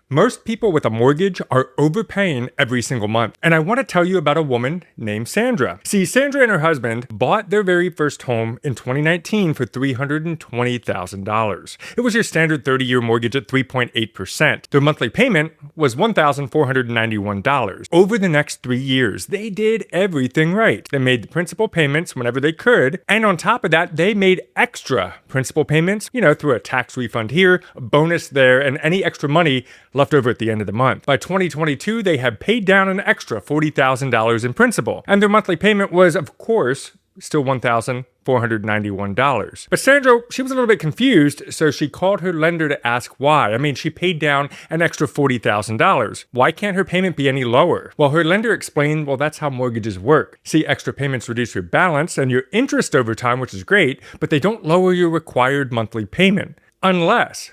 Most people with a mortgage are overpaying every single month. And I want to tell you about a woman named Sandra. See, Sandra and her husband bought their very first home in 2019 for $320,000. It was your standard 30-year mortgage at 3.8%. Their monthly payment was $1,491. Over the next 3 years, they did everything right. They made the principal payments whenever they could. And on top of that, they made extra principal payments, through a tax refund here, a bonus there, and any extra money left over at the end of the month. By 2022, they had paid down an extra $40,000 in principal, and their monthly payment was, of course, still $1,491. But Sandra, she was a little bit confused, so she called her lender to ask why. She paid down an extra $40,000. Why can't her payment be any lower? Well, her lender explained, that's how mortgages work. See, extra payments reduce your balance and your interest over time, which is great, but they don't lower your required monthly payment. Unless,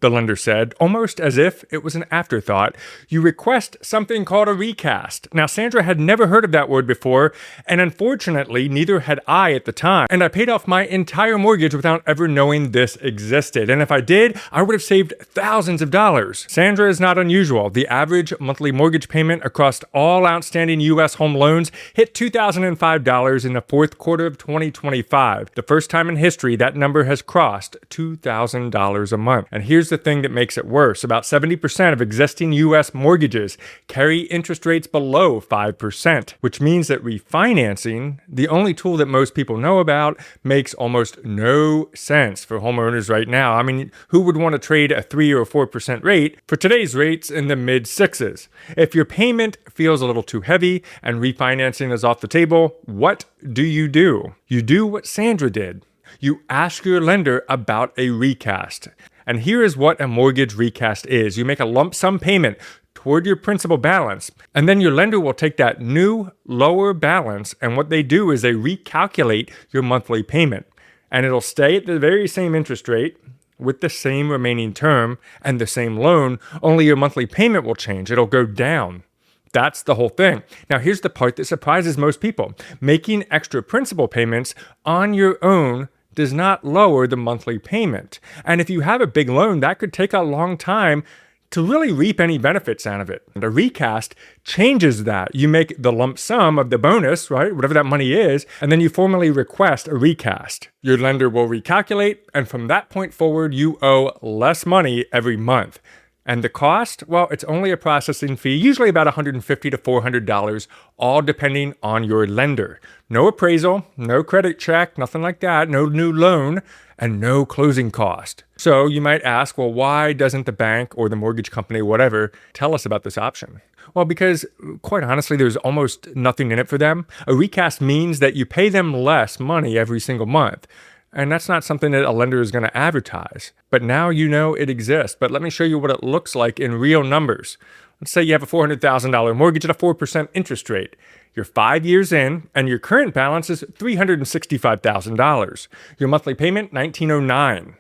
the lender said, almost as if it was an afterthought, you request something called a recast. Now, Sandra had never heard of that word before, and unfortunately, neither had I at the time. And I paid off my entire mortgage without ever knowing this existed. And if I did, I would have saved thousands of dollars. Sandra is not unusual. The average monthly mortgage payment across all outstanding U.S. home loans hit $2,005 in the fourth quarter of 2025. The first time in history that number has crossed $2,000 a month. And here's the thing that makes it worse. About 70% of existing U.S. mortgages carry interest rates below 5%, which means that refinancing, the only tool that most people know about, makes almost no sense for homeowners right now. Who would want to trade a 3 or 4% rate for today's rates in the mid-sixes? If your payment feels a little too heavy and refinancing is off the table, what do? You do what Sandra did. You ask your lender about a recast. And here is what a mortgage recast is. You make a lump sum payment toward your principal balance, and then your lender will take that new lower balance, and what they do is they recalculate your monthly payment. And it'll stay at the very same interest rate with the same remaining term and the same loan, only your monthly payment will change. It'll go down. That's the whole thing. Now, here's the part that surprises most people. Making extra principal payments on your own does not lower the monthly payment. And if you have a big loan, that could take a long time to really reap any benefits out of it. And a recast changes that. You make the lump sum of the bonus, right, whatever that money is, and then you formally request a recast. Your lender will recalculate, and from that point forward, you owe less money every month. And the cost? Well, it's only a processing fee, usually about $150 to $400, all depending on your lender. No appraisal, no credit check, nothing like that, no new loan, and no closing cost. So you might ask, why doesn't the bank or the mortgage company, whatever, tell us about this option? Well, because quite honestly, there's almost nothing in it for them. A recast means that you pay them less money every single month. And that's not something that a lender is going to advertise. But now you know it exists. But let me show you what it looks like in real numbers. Let's say you have a $400,000 mortgage at a 4% interest rate. You're 5 years in, and your current balance is $365,000. Your monthly payment, $1,909.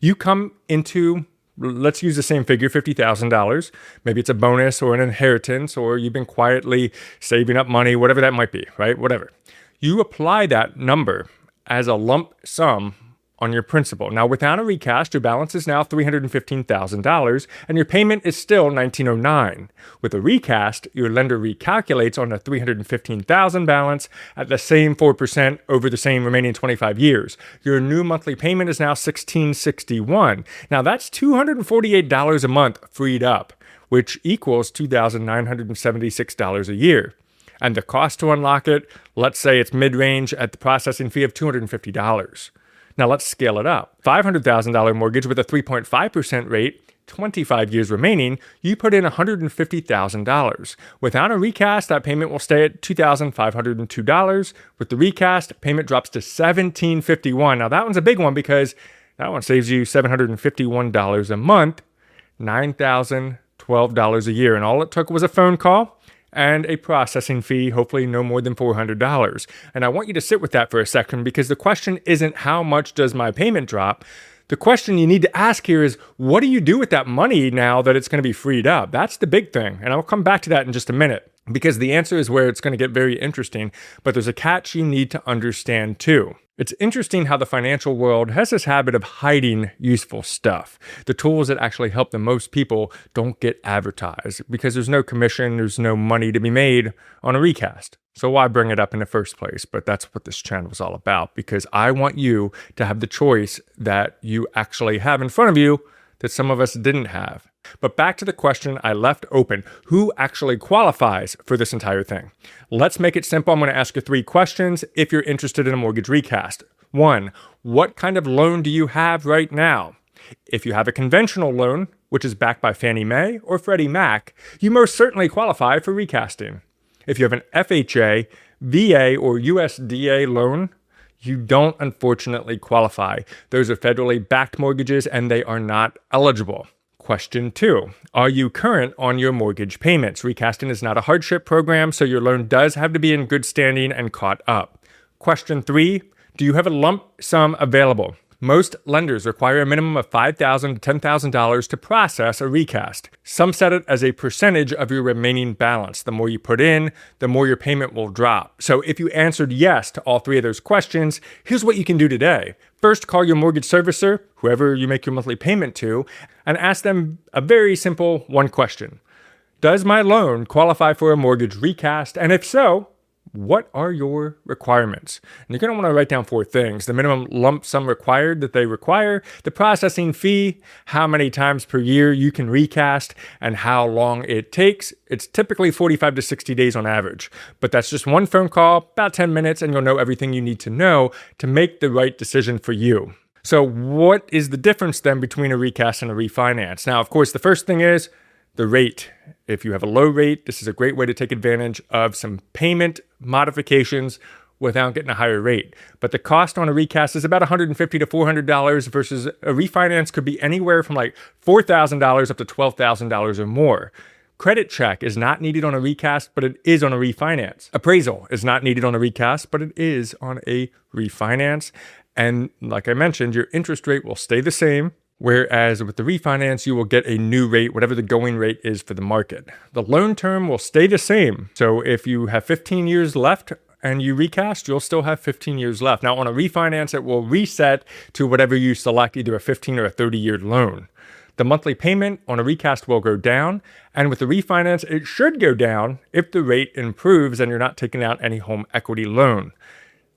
You come into, let's use the same figure, $50,000. Maybe it's a bonus or an inheritance, or you've been quietly saving up money, whatever that might be, right? Whatever. You apply that number as a lump sum on your principal. Now, without a recast, your balance is now $315,000, and your payment is still $1,909. With a recast, your lender recalculates on a $315,000 balance at the same 4% over the same remaining 25 years. Your new monthly payment is now $1,661. Now, that's $248 a month freed up, which equals $2,976 a year. And the cost to unlock it, let's say it's mid-range at the processing fee of $250. Now let's scale it up. $500,000 mortgage with a 3.5% rate, 25 years remaining, you put in $150,000. Without a recast, that payment will stay at $2,502. With the recast, payment drops to $1,751. Now that one's a big one because that one saves you $751 a month, $9,012 a year. And all it took was a phone call and a processing fee, hopefully no more than $400. And I want you to sit with that for a second, because the question isn't how much does my payment drop? The question you need to ask here is, what do you do with that money now that it's going to be freed up? That's the big thing. And I'll come back to that in just a minute, because the answer is where it's going to get very interesting. But there's a catch you need to understand too. It's interesting how the financial world has this habit of hiding useful stuff. The tools that actually help the most people don't get advertised because there's no commission, there's no money to be made on a recast. So why bring it up in the first place? But that's what this channel is all about, because I want you to have the choice that you actually have in front of you that some of us didn't have. But back to the question I left open: who actually qualifies for this entire thing? Let's make it simple. I'm going to ask you 3 questions if you're interested in a mortgage recast. 1, what kind of loan do you have right now? If you have a conventional loan, which is backed by Fannie Mae or Freddie Mac, you most certainly qualify for recasting. If you have an FHA, VA, or USDA loan, you don't unfortunately qualify. Those are federally backed mortgages and they are not eligible. Question 2, are you current on your mortgage payments? Recasting is not a hardship program, so your loan does have to be in good standing and caught up. Question 3, do you have a lump sum available? Most lenders require a minimum of $5,000 to $10,000 to process a recast. Some set it as a percentage of your remaining balance. The more you put in, the more your payment will drop. So if you answered yes to all 3 of those questions, here's what you can do today. First, call your mortgage servicer, whoever you make your monthly payment to, and ask them a very simple 1 question. Does my loan qualify for a mortgage recast? And if so, what are your requirements? And you're going to want to write down 4 things: the minimum lump sum required that they require, the processing fee, how many times per year you can recast, and how long it takes. It's typically 45 to 60 days on average, but that's just 1 phone call, about 10 minutes, and you'll know everything you need to know to make the right decision for you. So what is the difference then between a recast and a refinance? Now, of course, the first thing is the rate. If you have a low rate, this is a great way to take advantage of some payment modifications without getting a higher rate. But the cost on a recast is about $150 to $400 versus a refinance could be anywhere from like $4,000 up to $12,000 or more. Credit check is not needed on a recast, but it is on a refinance. Appraisal is not needed on a recast, but it is on a refinance. And like I mentioned, your interest rate will stay the same. Whereas with the refinance, you will get a new rate, whatever the going rate is for the market. The loan term will stay the same. So if you have 15 years left and you recast, you'll still have 15 years left. Now on a refinance, it will reset to whatever you select, either a 15 or a 30-year loan. The monthly payment on a recast will go down, and with the refinance, it should go down if the rate improves and you're not taking out any home equity loan.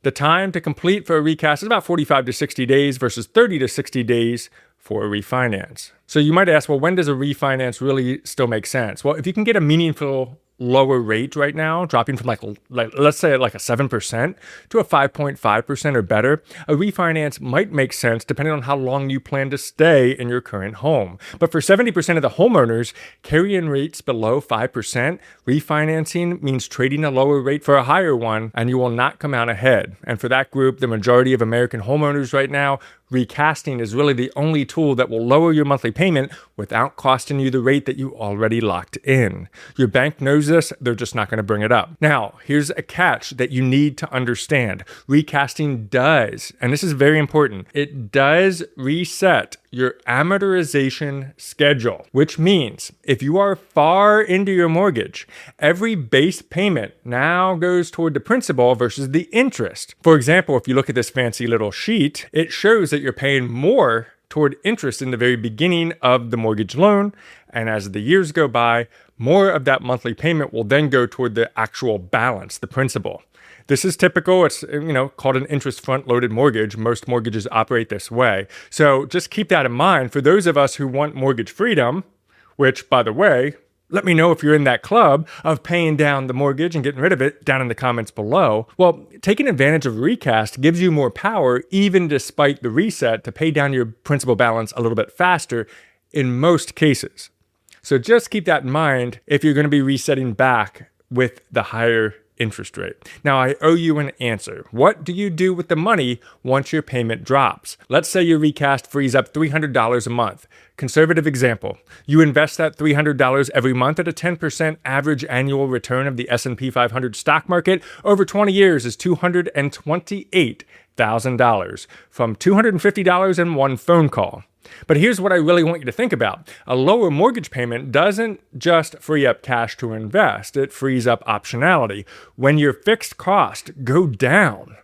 The time to complete for a recast is about 45 to 60 days versus 30 to 60 days for a refinance. So you might ask, well, when does a refinance really still make sense? Well, if you can get a meaningful lower rate right now, dropping from like let's say like a 7% to a 5.5% or better, a refinance might make sense depending on how long you plan to stay in your current home. But for 70% of the homeowners, carry-in rates below 5%, refinancing means trading a lower rate for a higher one, and you will not come out ahead. And for that group, the majority of American homeowners right now, recasting is really the only tool that will lower your monthly payment without costing you the rate that you already locked in. Your bank knows this, they're just not going to bring it up. Now, here's a catch that you need to understand. Recasting does, and this is very important, it does reset your amortization schedule, which means if you are far into your mortgage, every base payment now goes toward the principal versus the interest. For example, if you look at this fancy little sheet, it shows that you're paying more toward interest in the very beginning of the mortgage loan, and as the years go by, more of that monthly payment will then go toward the actual balance, the principal. This is typical. It's, called an interest front-loaded mortgage. Most mortgages operate this way. So just keep that in mind for those of us who want mortgage freedom, which, by the way, let me know if you're in that club of paying down the mortgage and getting rid of it down in the comments below. Well, taking advantage of recast gives you more power, even despite the reset, to pay down your principal balance a little bit faster in most cases. So just keep that in mind if you're going to be resetting back with the higher interest rate. Now, I owe you an answer. What do you do with the money once your payment drops? Let's say your recast frees up $300 a month. Conservative example. You invest that $300 every month at a 10% average annual return of the S&P 500 stock market over 20 years is $228,000 from $250 in one phone call. But here's what I really want you to think about. A lower mortgage payment doesn't just free up cash to invest, it frees up optionality. When your fixed costs go down,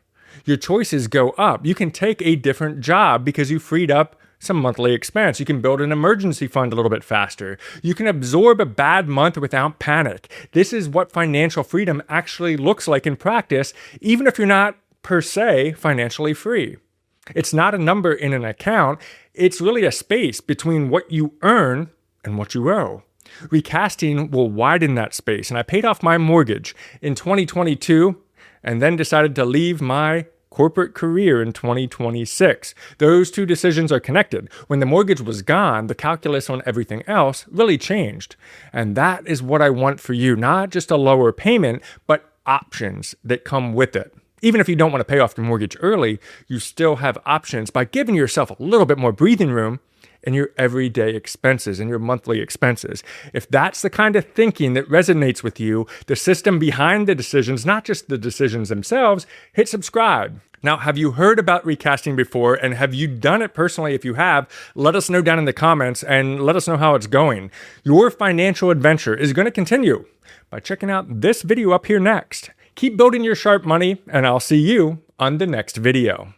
Your choices go up. You can take a different job because you freed up some monthly expense. You can build an emergency fund a little bit faster. You can absorb a bad month without panic. This is what financial freedom actually looks like in practice, even if you're not per se financially free. It's not a number in an account. It's really a space between what you earn and what you owe. Recasting will widen that space. And I paid off my mortgage in 2022 and then decided to leave my corporate career in 2026. Those two decisions are connected. When the mortgage was gone, the calculus on everything else really changed. And that is what I want for you, not just a lower payment, but options that come with it. Even if you don't want to pay off your mortgage early, you still have options by giving yourself a little bit more breathing room in your everyday expenses and your monthly expenses. If that's the kind of thinking that resonates with you, the system behind the decisions, not just the decisions themselves, hit subscribe. Now, have you heard about recasting before, and have you done it personally? If you have, let us know down in the comments and let us know how it's going. Your financial adventure is going to continue by checking out this video up here next. Keep building your Sharpe money, and I'll see you on the next video.